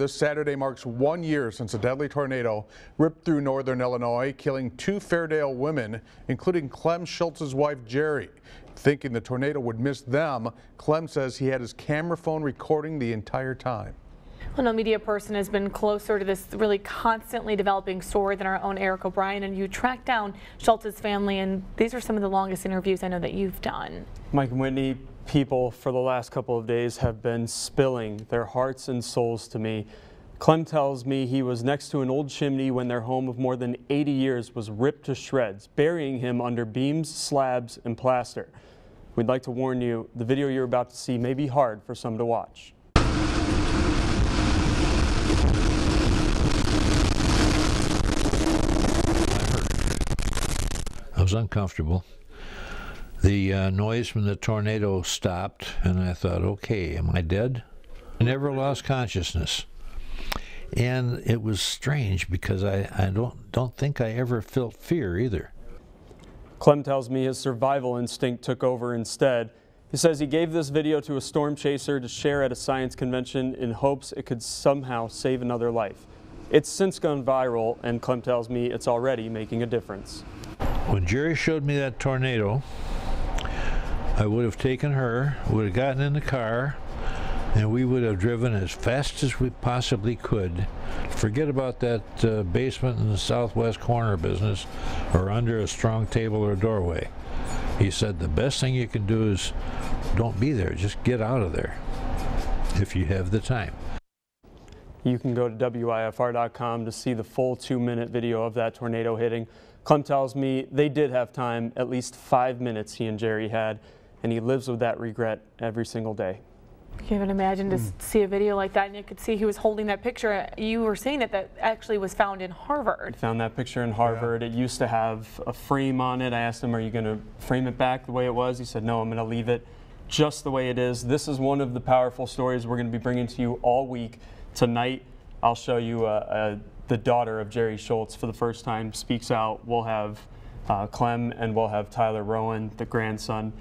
This Saturday marks 1 year since a deadly tornado ripped through northern Illinois, killing 2 Fairdale women, including Clem Schultz's wife, Jerry. Thinking the tornado would miss them, Clem says he had his camera phone recording the entire time. Well, no media person has been closer to this really constantly developing story than our own Eric O'Brien, and you tracked down Schultz's family, and these are some of the longest interviews I know that you've done. Mike and Whitney, people for the last couple of days have been spilling their hearts and souls to me. Clem tells me he was next to an old chimney when their home of more than 80 years was ripped to shreds, burying him under beams, slabs, and plaster. We'd like to warn you, the video you're about to see may be hard for some to watch. I was uncomfortable. The noise from the tornado stopped, and I thought, okay, am I dead? I never lost consciousness. And it was strange because I don't think I ever felt fear either. Clem tells me his survival instinct took over instead. He says he gave this video to a storm chaser to share at a science convention in hopes it could somehow save another life. It's since gone viral, and Clem tells me it's already making a difference. When Jerry showed me that tornado, I would have taken her, would have gotten in the car, and we would have driven as fast as we possibly could. Forget about that basement in the southwest corner business or under a strong table or doorway. He said the best thing you can do is don't be there, just get out of there if you have the time. You can go to WIFR.com to see the full 2-minute video of that tornado hitting. Clem tells me they did have time, at least 5 minutes he and Jerry had, and he lives with that regret every single day. You can even imagine to see a video like that, and you could see he was holding that picture. You were saying that actually was found in Harvard. I found that picture in Harvard. Yeah. It used to have a frame on it. I asked him, are you going to frame it back the way it was? He said, no, I'm going to leave it just the way it is. This is one of the powerful stories we're going to be bringing to you all week. Tonight, I'll show you the daughter of Jerry Schultz for the first time speaks out. We'll have Clem, and we'll have Tyler Rowan, the grandson.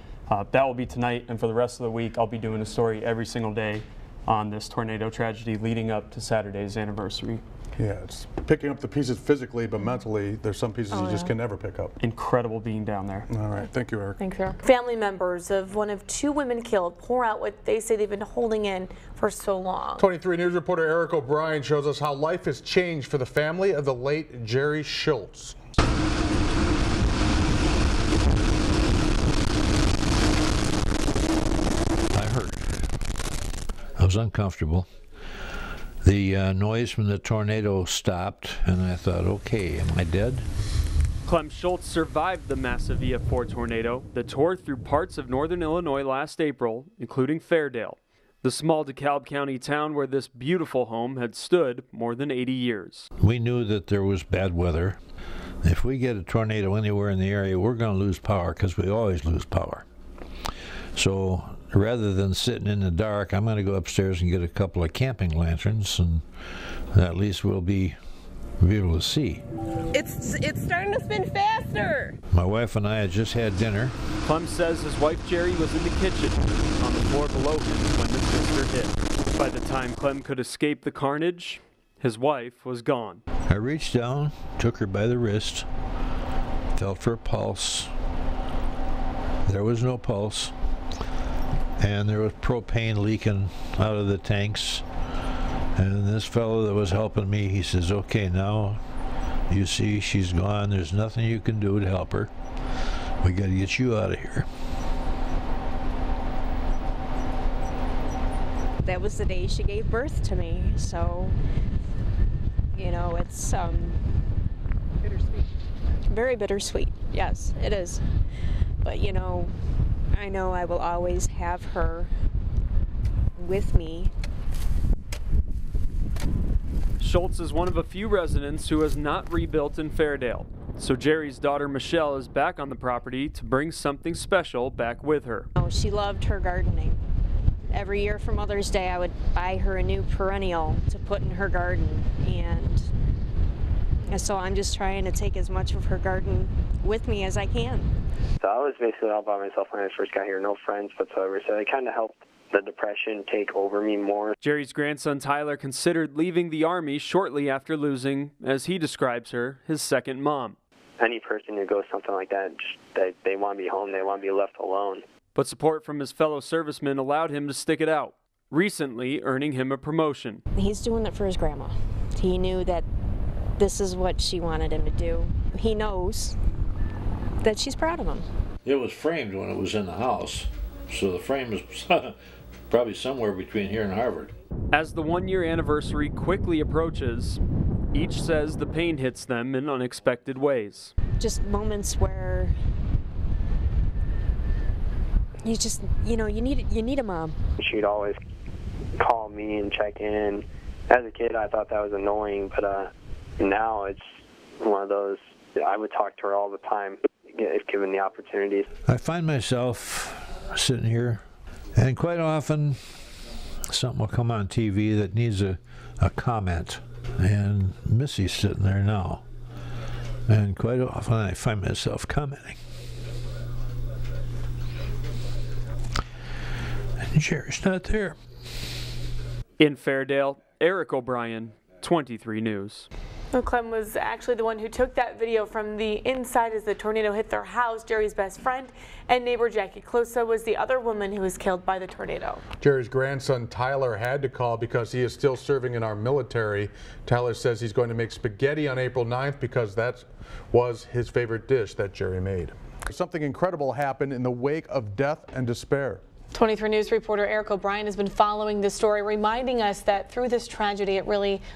That will be tonight, and for the rest of the week, I'll be doing a story every single day on this tornado tragedy leading up to Saturday's anniversary. Yeah, it's picking up the pieces physically, but mentally, there's some pieces you just can never pick up. Incredible being down there. All right, thank you, Eric. Thanks, Eric. Family members of one of 2 women killed pour out what they say they've been holding in for so long. 23 News reporter Eric O'Brien shows us how life has changed for the family of the late Jerry Schultz. I was uncomfortable. The noise from the tornado stopped, and I thought, okay, am I dead? Clem Schultz survived the massive EF4 tornado that tore through parts of northern Illinois last April, including Fairdale, the small DeKalb County town where this beautiful home had stood more than 80 years. We knew that there was bad weather. If we get a tornado anywhere in the area, we're going to lose power because we always lose power. So rather than sitting in the dark, I'm going to go upstairs and get a couple of camping lanterns, and at least we'll be able to see. It's starting to spin faster. My wife and I had just had dinner. Clem says his wife Jerry was in the kitchen on the floor below him when the twister hit. By the time Clem could escape the carnage, his wife was gone. I reached down, took her by the wrist, felt for a pulse. There was no pulse. And there was propane leaking out of the tanks. And this fellow that was helping me, he says, okay, now you see she's gone. There's nothing you can do to help her. We got to get you out of here. That was the day she gave birth to me. So, you know, it's bittersweet. Very bittersweet. Yes, it is. But, you know, I know I will always have her with me. Schultz is one of a few residents who has not rebuilt in Fairdale. So Jerry's daughter Michelle is back on the property to bring something special back with her. Oh, she loved her gardening. Every year for Mother's Day I would buy her a new perennial to put in her garden, and so I'm just trying to take as much of her garden with me as I can. So I was basically all by myself when I first got here, no friends whatsoever, so it kind of helped the depression take over me more. Jerry's grandson Tyler considered leaving the Army shortly after losing, as he describes her, his second mom. Any person who goes something like that, they want to be home, they want to be left alone. But support from his fellow servicemen allowed him to stick it out, recently earning him a promotion. He's doing it for his grandma. He knew that this is what she wanted him to do. He knows that she's proud of him. It was framed when it was in the house, so the frame is probably somewhere between here and Harvard. As the one-year anniversary quickly approaches, each says the pain hits them in unexpected ways. Just moments where you just, you need a mom. She'd always call me and check in. As a kid, I thought that was annoying, but now it's one of those, I would talk to her all the time if given the opportunities. I find myself sitting here, and quite often something will come on TV that needs a comment, and Missy's sitting there now, and quite often I find myself commenting. And Jerry's not there. In Fairdale, Eric O'Brien, 23 News. Well, Clem was actually the one who took that video from the inside as the tornado hit their house. Jerry's best friend and neighbor Jackie Closa was the other woman who was killed by the tornado. Jerry's grandson Tyler had to call because he is still serving in our military. Tyler says he's going to make spaghetti on April 9th because that was his favorite dish that Jerry made. Something incredible happened in the wake of death and despair. 23 News reporter Eric O'Brien has been following this story, reminding us that through this tragedy,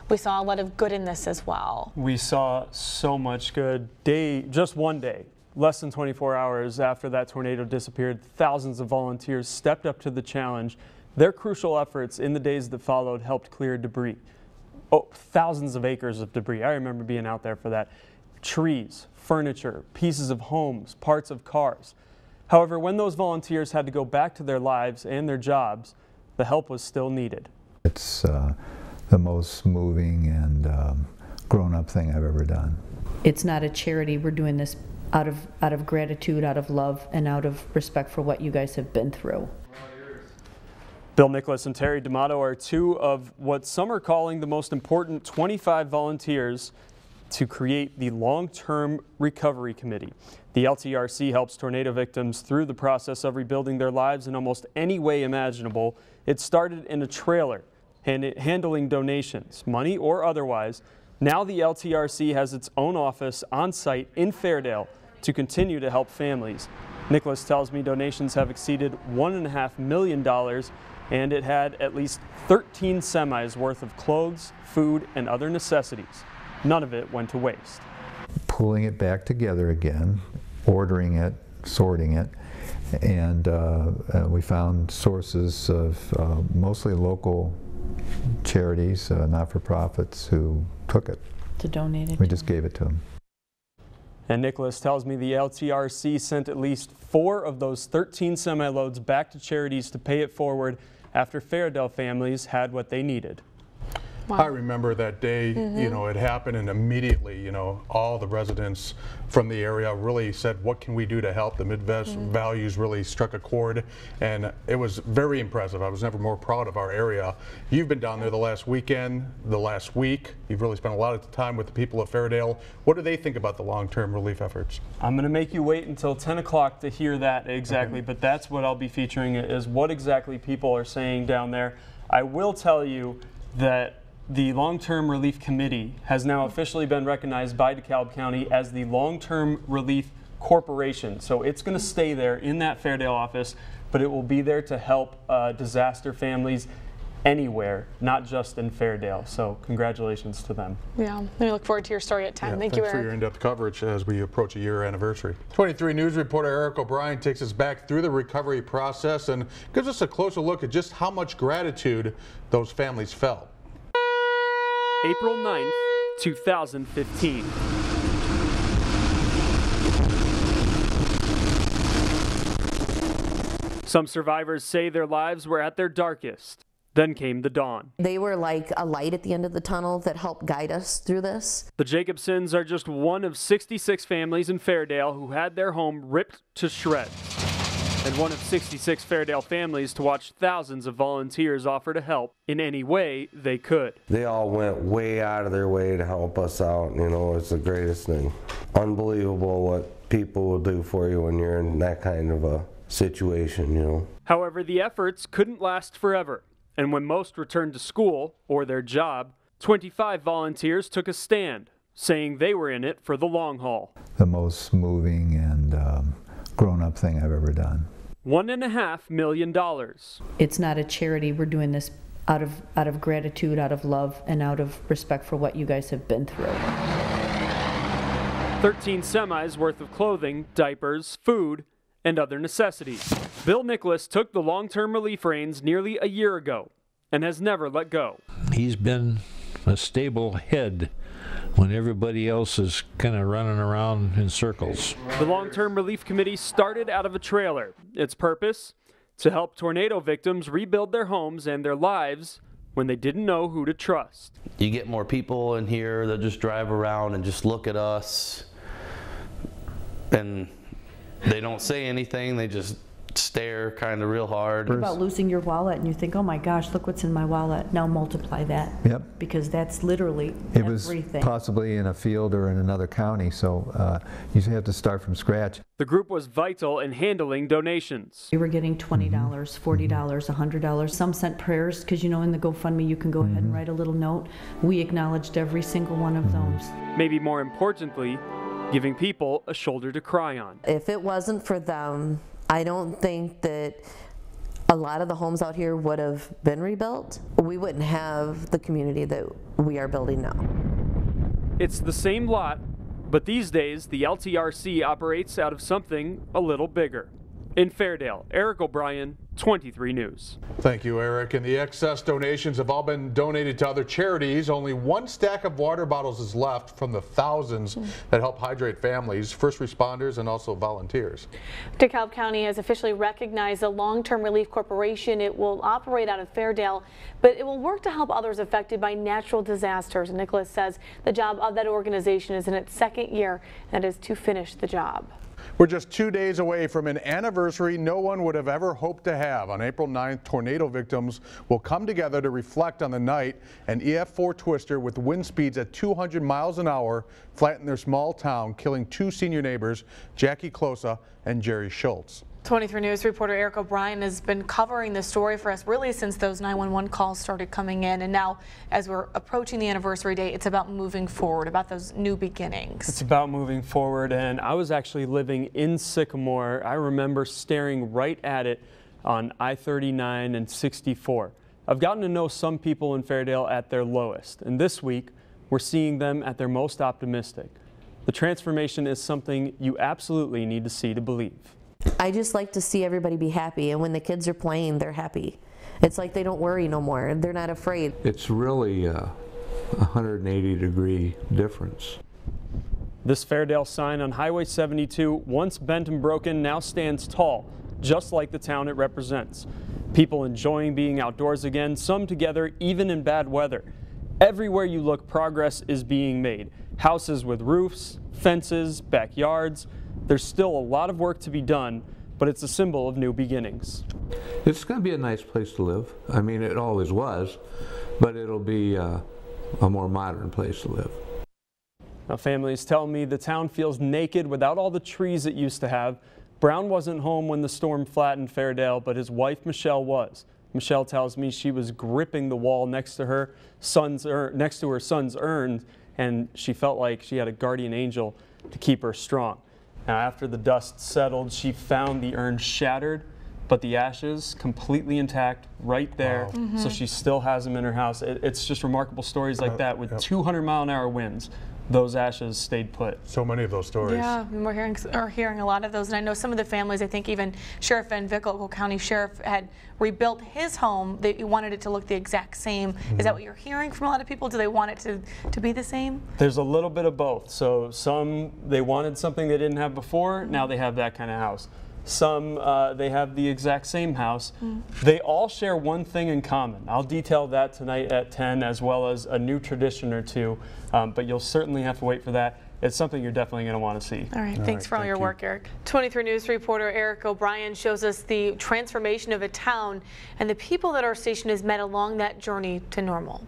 we saw a lot of good in this as well. We saw so much good. Just one day, less than 24 hours after that tornado disappeared, thousands of volunteers stepped up to the challenge. Their crucial efforts in the days that followed helped clear debris. Oh, thousands of acres of debris. I remember being out there for that. Trees, furniture, pieces of homes, parts of cars. However, when those volunteers had to go back to their lives and their jobs, the help was still needed. It's the most moving and grown-up thing I've ever done. It's not a charity. We're doing this out of gratitude, out of love, and out of respect for what you guys have been through. Bill Nicholas and Terry D'Amato are two of what some are calling the most important 25 volunteers to create the Long-Term Recovery Committee. The LTRC helps tornado victims through the process of rebuilding their lives in almost any way imaginable. It started in a trailer, handling donations, money or otherwise. Now the LTRC has its own office on site in Fairdale to continue to help families. Nicholas tells me donations have exceeded $1.5 million, and it had at least 13 semis worth of clothes, food, and other necessities. None of it went to waste. Pulling it back together again, ordering it, sorting it, and we found sources of mostly local charities, not-for-profits, who took it. To donate it. We just gave it to them. And Nicholas tells me the LTRC sent at least 4 of those 13 semi-loads back to charities to pay it forward after Fairdale families had what they needed. Wow. I remember that day, you know, it happened, and immediately, you know, all the residents from the area really said, what can we do to help? The Midwest values really struck a chord, and it was very impressive. I was never more proud of our area. You've been down there the last weekend, the last week. You've really spent a lot of time with the people of Fairdale. What do they think about the long-term relief efforts? I'm going to make you wait until 10 o'clock to hear that exactly, but that's what I'll be featuring, is what exactly people are saying down there. I will tell you that the Long-Term Relief Committee has now officially been recognized by DeKalb County as the Long-Term Relief Corporation. So it's going to stay there in that Fairdale office, but it will be there to help disaster families anywhere, not just in Fairdale. So congratulations to them. Yeah, we look forward to your story at 10. Yeah, Thank you, thanks for Eric. your in-depth coverage as we approach a year anniversary. 23 News reporter Eric O'Brien takes us back through the recovery process and gives us a closer look at just how much gratitude those families felt. April 9th, 2015. Some survivors say their lives were at their darkest. Then came the dawn. They were like a light at the end of the tunnel that helped guide us through this. The Jacobsons are just one of 66 families in Fairdale who had their home ripped to shreds. and one of 66 Fairdale families to watch thousands of volunteers offer to help in any way they could. They all went way out of their way to help us out. You know, it's the greatest thing. Unbelievable what people will do for you when you're in that kind of a situation, you know. However, the efforts couldn't last forever, and when most returned to school or their job, 25 volunteers took a stand, saying they were in it for the long haul. The most moving and grown-up thing I've ever done. $1.5 million. It's not a charity. We're doing this out of gratitude, out of love, and out of respect for what you guys have been through. 13 semis worth of clothing, diapers, food, and other necessities. Bill Nicholas took the long-term relief reins nearly a year ago and has never let go. He's been a stable head when everybody else is kind of running around in circles. The Long-Term Relief Committee started out of a trailer. Its purpose? To help tornado victims rebuild their homes and their lives when they didn't know who to trust. You get more people in here that just drive around and just look at us, and they don't say anything, they just stare kind of real hard. Think about losing your wallet and you think, oh my gosh, look what's in my wallet. Now multiply that. Yep. Because that's literally It was everything. possibly in a field or in another county, so you have to start from scratch. The group was vital in handling donations. We were getting $20, $40, $100. Some sent prayers because, you know, in the GoFundMe you can go ahead and write a little note. We acknowledged every single one of those. Maybe more importantly, giving people a shoulder to cry on. If it wasn't for them, I don't think that a lot of the homes out here would have been rebuilt. We wouldn't have the community that we are building now. It's the same lot, but these days the LTRC operates out of something a little bigger. In Fairdale, Eric O'Brien, 23 News. Thank you, Eric. And the excess donations have all been donated to other charities. Only one stack of water bottles is left from the thousands that help hydrate families, first responders, and also volunteers. DeKalb County has officially recognized the Long-Term Relief Corporation. It will operate out of Fairdale, but it will work to help others affected by natural disasters. Nicholas says the job of that organization is in its second year, and that is to finish the job. We're just 2 days away from an anniversary no one would have ever hoped to have. On April 9th, tornado victims will come together to reflect on the night an EF4 twister with wind speeds at 200 miles an hour flattened their small town, killing two senior neighbors, Jackie Closa and Jerry Schultz. 23 News reporter Eric O'Brien has been covering this story for us really since those 911 calls started coming in, and now as we're approaching the anniversary date, it's about moving forward, about those new beginnings. It's about moving forward, and I was actually living in Sycamore. I remember staring right at it on I-39 and 64. I've gotten to know some people in Fairdale at their lowest, and this week we're seeing them at their most optimistic. The transformation is something you absolutely need to see to believe. I just like to see everybody be happy, and when the kids are playing, they're happy. It's like they don't worry no more. They're not afraid. It's really a 180-degree difference. This Fairdale sign on Highway 72, once bent and broken, now stands tall, just like the town it represents. People enjoying being outdoors again, some together even in bad weather. Everywhere you look, progress is being made. Houses with roofs, fences, backyards. There's still a lot of work to be done, but it's a symbol of new beginnings. It's going to be a nice place to live. I mean, it always was, but it'll be a more modern place to live. Now, families tell me the town feels naked without all the trees it used to have. Brown wasn't home when the storm flattened Fairdale, but his wife Michelle was. Michelle tells me she was gripping the wall next to her son's urn, and she felt like she had a guardian angel to keep her strong. Now, after the dust settled, she found the urn shattered, but the ashes completely intact right there. Wow. So she still has them in her house. It's just remarkable stories like that with 200-mile-an-hour winds. Those ashes stayed put. So many of those stories. Yeah, we're hearing a lot of those, and I know some of the families, I think even Sheriff Van Vick, local county sheriff, had rebuilt his home. They wanted it to look the exact same. Is that what you're hearing from a lot of people? Do they want it to be the same? There's a little bit of both. So some, they wanted something they didn't have before, now they have that kind of house. Some, they have the exact same house. They all share one thing in common. I'll detail that tonight at 10, as well as a new tradition or two, but you'll certainly have to wait for that. it's something you're definitely going to want to see. All right, thanks for all your work, Eric. 23 News reporter Eric O'Brien shows us the transformation of a town and the people that our station has met along that journey to normal.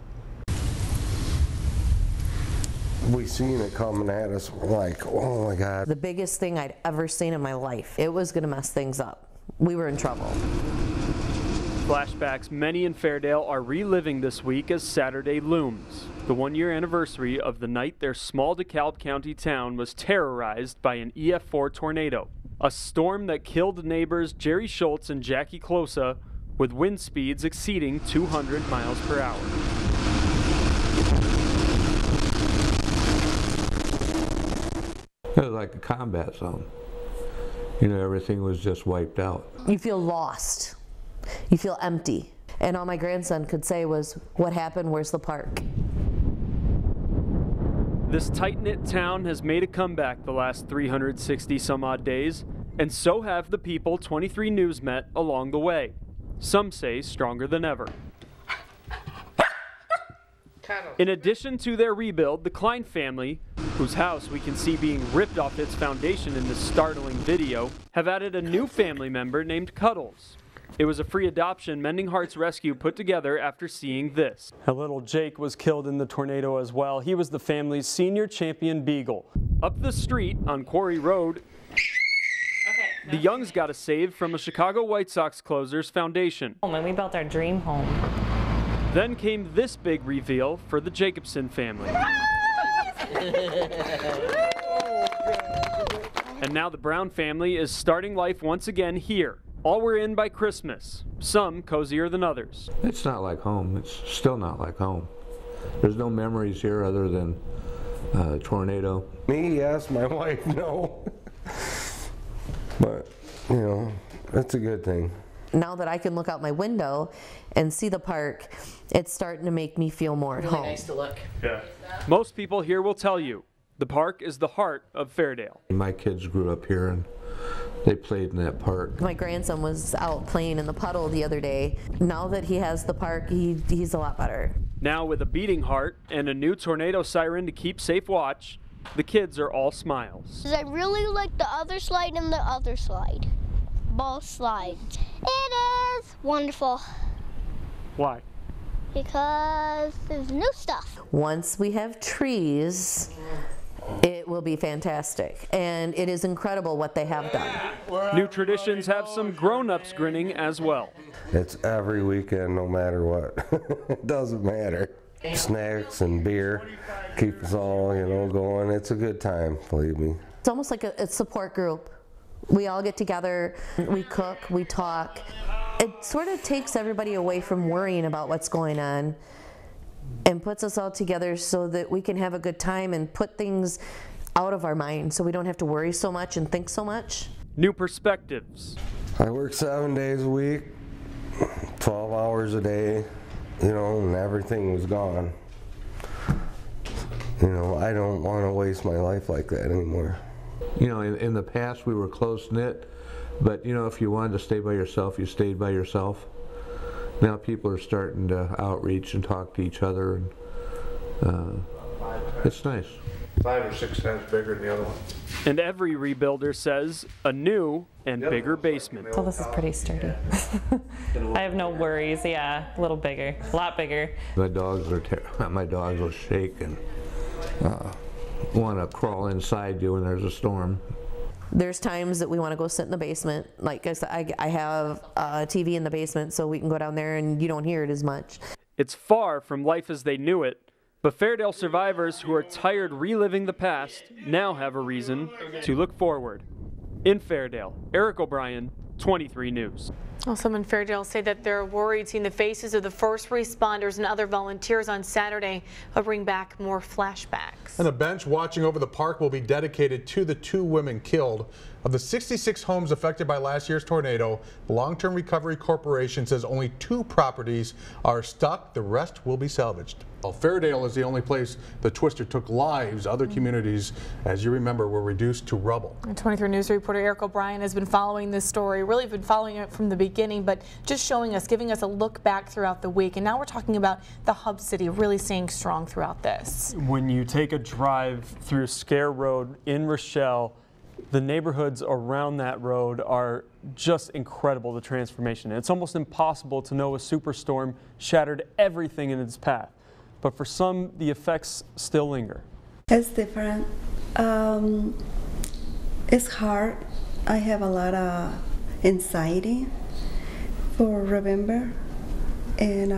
We seen it coming at us, we're like, oh my God. The biggest thing I'd ever seen in my life. It was going to mess things up. We were in trouble. Flashbacks many in Fairdale are reliving this week as Saturday looms. The one-year anniversary of the night their small DeKalb County town was terrorized by an EF4 tornado. A storm that killed neighbors Jerry Schultz and Jackie Closa with wind speeds exceeding 200 miles per hour. It was like a combat zone. You know, everything was just wiped out. You feel lost. You feel empty. And all my grandson could say was, what happened? Where's the park? This tight-knit town has made a comeback the last 360 some odd days, and so have the people 23 News met along the way. Some say stronger than ever. In addition to their rebuild, the Klein family, whose house we can see being ripped off its foundation in this startling video, have added a new family member named Cuddles. It was a free adoption Mending Hearts Rescue put together after seeing this. A little Jake was killed in the tornado as well. He was the family's senior champion beagle. Up the street on Quarry Road, the Youngs got a save from a Chicago White Sox closer's foundation. And we built our dream home. Then came this big reveal for the Jacobson family. And now the Brown family is starting life once again here. All were in by Christmas, some cozier than others. It's not like home. It's still not like home. There's no memories here other than tornado. Me, yes. My wife, no. But, you know, that's a good thing. Now that I can look out my window and see the park, it's starting to make me feel more at home. Nice to look. Yeah. Most people here will tell you the park is the heart of Fairdale. My kids grew up here and they played in that park. My grandson was out playing in the puddle the other day. Now that he has the park, he's a lot better. Now with a beating heart and a new tornado siren to keep safe watch, the kids are all smiles. I really like the other slide and the other slide. Both slides. It is wonderful. Why? Because there's new stuff. Once we have trees, it will be fantastic. And it is incredible what they have done. New traditions have some grown-ups grinning as well. It's every weekend, no matter what. It doesn't matter. Snacks and beer keep us all, you know, going. It's a good time, believe me. It's almost like a support group. We all get together, we cook, we talk. It sort of takes everybody away from worrying about what's going on and puts us all together so that we can have a good time and put things out of our mind so we don't have to worry so much and think so much. New perspectives. I work 7 days a week, 12 hours a day, you know, and everything was gone. You know, I don't want to waste my life like that anymore. You know, in the past we were close-knit, but you know, if you wanted to stay by yourself, you stayed by yourself. Now people are starting to outreach and talk to each other, and it's nice. 5 or 6 times bigger than the other one. And every rebuilder says a new and bigger basement. Well, this is pretty sturdy. I have no worries. Yeah, a little bigger, a lot bigger. My dogs will shake and want to crawl inside you when there's a storm. There's times that we want to go sit in the basement. Like I said, I have a TV in the basement so we can go down there and you don't hear it as much. It's far from life as they knew it, but Fairdale survivors who are tired reliving the past now have a reason to look forward. In Fairdale, Eric O'Brien, 23 News. Well, some in Fairdale say that they're worried seeing the faces of the first responders and other volunteers on Saturday will bring back more flashbacks. And a bench watching over the park will be dedicated to the 2 women killed. Of the 66 homes affected by last year's tornado, the Long-Term Recovery Corporation says only 2 properties are stuck. The rest will be salvaged. Well, Fairdale is the only place the twister took lives. Other communities, as you remember, were reduced to rubble. 23 News reporter Eric O'Brien has been following this story, really been following it from the beginning. beginning, but just showing us, giving us a look back throughout the week. And now we're talking about the hub city really staying strong throughout this. When you take a drive through Scare Road in Rochelle, the neighborhoods around that road are just incredible, the transformation. It's almost impossible to know a superstorm shattered everything in its path. But for some, the effects still linger. It's different. It's hard. I have a lot of anxiety for November, and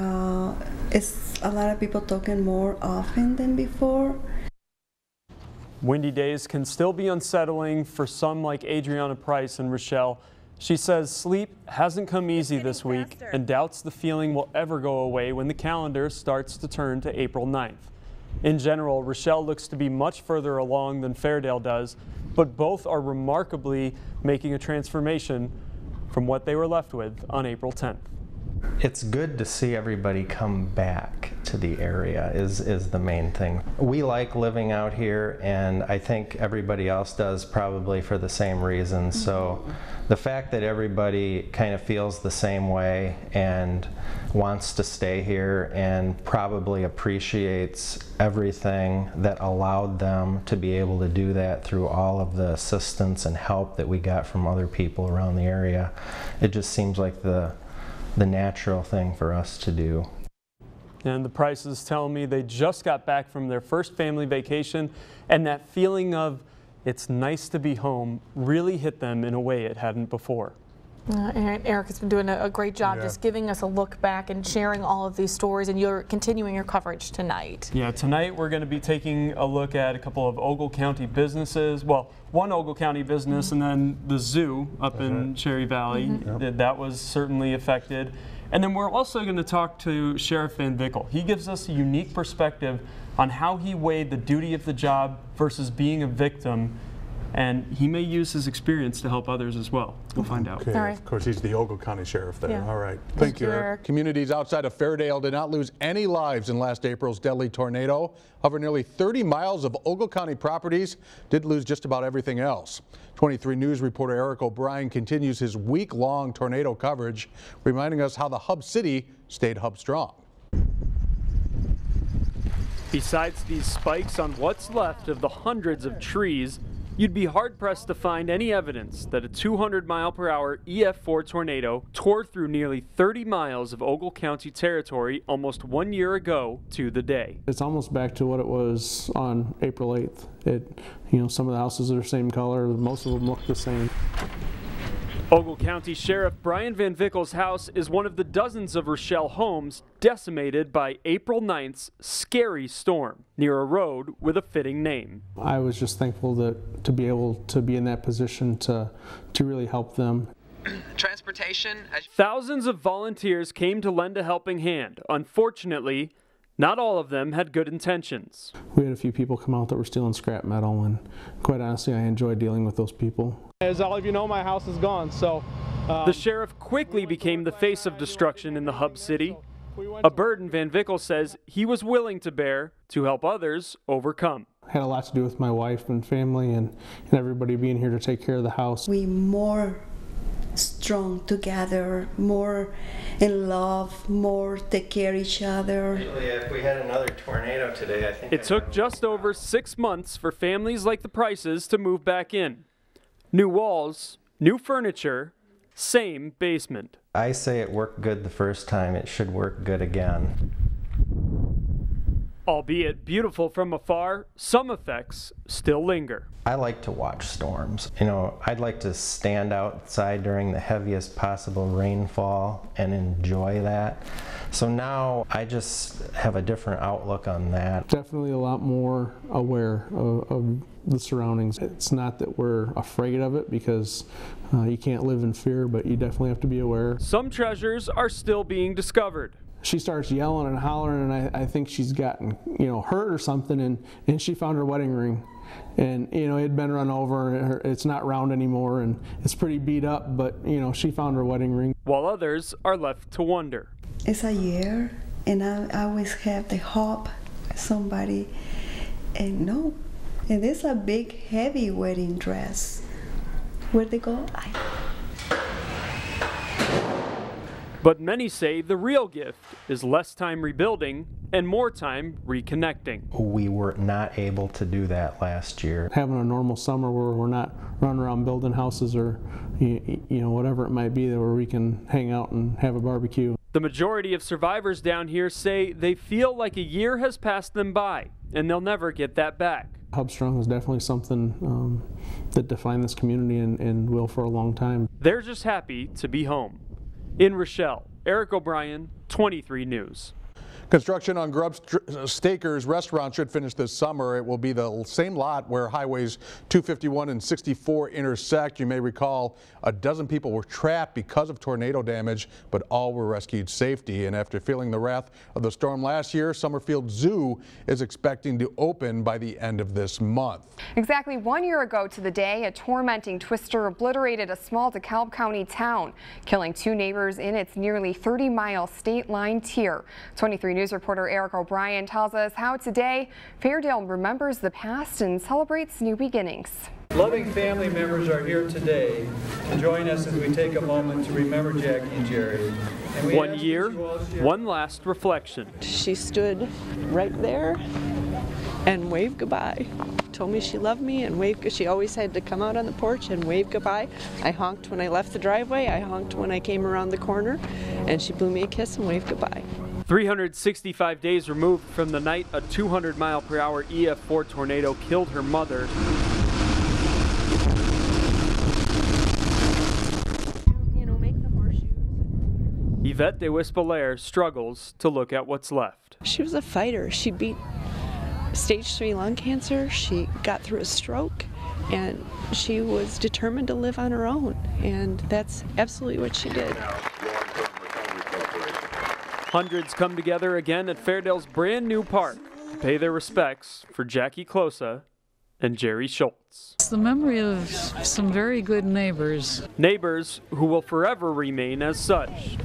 it's a lot of people talking more often than before. Windy days can still be unsettling for some like Adriana Price in Rochelle. She says sleep hasn't come easy this week and doubts the feeling will ever go away when the calendar starts to turn to April 9th. In general, Rochelle looks to be much further along than Fairdale does, but both are remarkably making a transformation from what they were left with on April 10th. It's good to see everybody come back to the area is the main thing. We like living out here, and I think everybody else does probably for the same reasons. So the fact that everybody kind of feels the same way and wants to stay here and probably appreciates everything that allowed them to be able to do that through all of the assistance and help that we got from other people around the area, it just seems like the natural thing for us to do. And the Prices tell me they just got back from their first family vacation, and that feeling of it's nice to be home really hit them in a way it hadn't before. Eric has been doing a great job just giving us a look back and sharing all of these stories, and you're continuing your coverage tonight. Yeah, tonight we're going to be taking a look at a couple of Ogle County businesses. Well, one Ogle County business and then the zoo up in Cherry Valley. That was certainly affected. And then we're also going to talk to Sheriff Van Vickle. He gives us a unique perspective on how he weighed the duty of the job versus being a victim. And he may use his experience to help others as well. We'll find out. Okay, of course, he's the Ogle County Sheriff there. All right. Thank you, Eric. Communities outside of Fairdale did not lose any lives in last April's deadly tornado. However, nearly 30 miles of Ogle County properties did lose just about everything else. 23 News reporter Eric O'Brien continues his week-long tornado coverage, reminding us how the hub city stayed hub strong. Besides these spikes on what's left of the hundreds of trees, you'd be hard-pressed to find any evidence that a 200-mile-per-hour EF4 tornado tore through nearly 30 miles of Ogle County territory almost 1 year ago to the day. It's almost back to what it was on April 8th. Some of the houses are the same color, most of them look the same. Ogle County Sheriff Brian Van Vickle's house is one of the dozens of Rochelle homes decimated by April 9th's scary storm near a road with a fitting name. I was just thankful to be able to be in that position to really help them. Transportation. Thousands of volunteers came to lend a helping hand. Unfortunately, not all of them had good intentions. We had a few people come out that were stealing scrap metal, and quite honestly, I enjoyed dealing with those people. As all of you know, my house is gone, so... The sheriff quickly became the face of destruction in the hub city, a burden Van Vickle says he was willing to bear to help others overcome. Had a lot to do with my wife and family and everybody being here to take care of the house. We more strong together, more in love, more take care of each other. If we had another tornado today, I think... It took just over 6 months for families like the Prices to move back in. New walls, new furniture, same basement. I say it worked good the first time, it should work good again. Albeit beautiful from afar, some effects still linger. I like to watch storms. I'd like to stand outside during the heaviest possible rainfall and enjoy that. So now I just have a different outlook on that. Definitely a lot more aware of the surroundings. It's not that we're afraid of it, because you can't live in fear, but you definitely have to be aware. Some treasures are still being discovered. She starts yelling and hollering, and I think she's gotten, hurt or something, and she found her wedding ring. And, it had been run over, and it's not round anymore, and it's pretty beat up, but, she found her wedding ring. While others are left to wonder. It's a year, and I always have the hope somebody, and no, it is a big, heavy wedding dress. Where'd they go? But many say the real gift is less time rebuilding and more time reconnecting. We were not able to do that last year. Having a normal summer where we're not running around building houses or you know, whatever it might be, where we can hang out and have a barbecue. The majority of survivors down here say they feel like a year has passed them by and they'll never get that back. Hub Strong is definitely something that defined this community and will for a long time. They're just happy to be home. In Rochelle, Eric O'Brien, 23 News. Construction on Grubstaker's restaurant should finish this summer. It will be the same lot where highways 251 and 64 intersect. You may recall a dozen people were trapped because of tornado damage, but all were rescued safely. And after feeling the wrath of the storm last year, Summerfield Zoo is expecting to open by the end of this month. Exactly 1 year ago to the day, a tormenting twister obliterated a small DeKalb County town, killing 2 neighbors in its nearly 30-mile state line tier. 23 News reporter Eric O'Brien tells us how today Fairdale remembers the past and celebrates new beginnings. Loving family members are here today to join us as we take a moment to remember Jackie and Jerry. And 1 year, one last reflection. She stood right there and waved goodbye. Told me she loved me and waved. She always had to come out on the porch and wave goodbye. I honked when I left the driveway. I honked when I came around the corner, and she blew me a kiss and waved goodbye. 365 days removed from the night a 200-mile-per-hour EF4 tornado killed her mother. Yvette de Wispelaire struggles to look at what's left. She was a fighter. She beat stage 3 lung cancer. She got through a stroke, and she was determined to live on her own, and that's absolutely what she did. Hundreds come together again at Fairdale's brand new park to pay their respects for Jackie Closa and Jerry Schultz. It's the memory of some very good neighbors. Neighbors who will forever remain as such.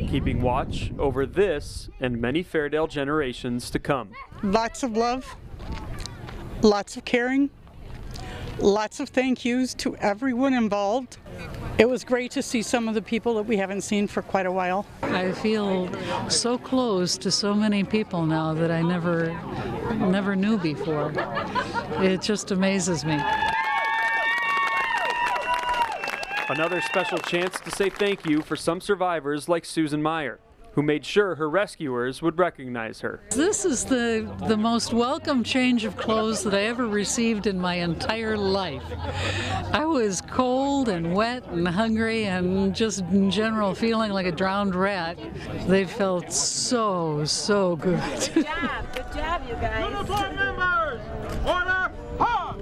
Keeping watch over this and many Fairdale generations to come. Lots of love, lots of caring, lots of thank yous to everyone involved. It was great to see some of the people that we haven't seen for quite a while. I feel so close to so many people now that I never knew before. It just amazes me. Another special chance to say thank you for some survivors like Susan Meyer, who made sure her rescuers would recognize her. This is the most welcome change of clothes that I ever received in my entire life. I was cold and wet and hungry and just in general feeling like a drowned rat. They felt so, so good. Good job, you guys.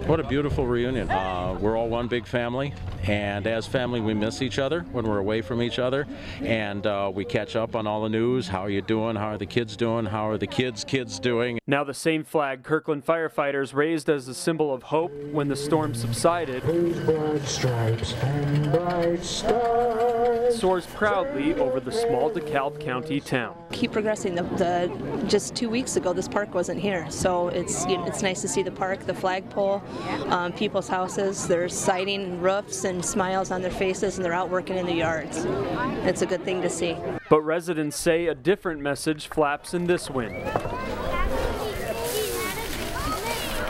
What a beautiful reunion. We're all one big family, and as family we miss each other when we're away from each other, and we catch up on all the news. How are you doing? How are the kids doing? How are the kids doing? Now the same flag Kirkland firefighters raised as a symbol of hope when the storm subsided broad stripes and bright stars soars proudly over the small DeKalb County town. Keep progressing. Just 2 weeks ago, this park wasn't here, so it's nice to see the park, the flagpole, people's houses. There's siding, roofs, and smiles on their faces, and they're out working in the yards. It's a good thing to see. But residents say a different message flaps in this wind.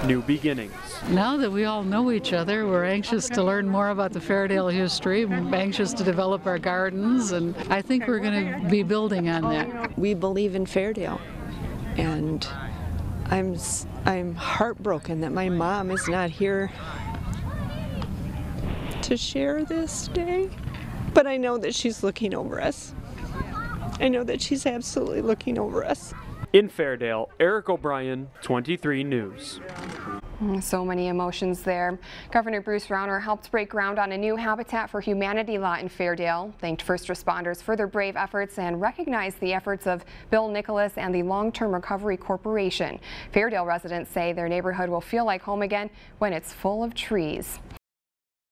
New beginnings. Now that we all know each other, we're anxious to learn more about the Fairdale history, we're anxious to develop our gardens, and I think we're going to be building on that. We believe in Fairdale, and I'm heartbroken that my mom is not here to share this day, but I know that she's looking over us. I know that she's absolutely looking over us. In Fairdale, Eric O'Brien, 23 News. So many emotions there. Governor Bruce Rauner helped break ground on a new Habitat for Humanity lot in Fairdale, thanked first responders for their brave efforts, and recognized the efforts of Bill Nicholas and the Long-Term Recovery Corporation. Fairdale residents say their neighborhood will feel like home again when it's full of trees.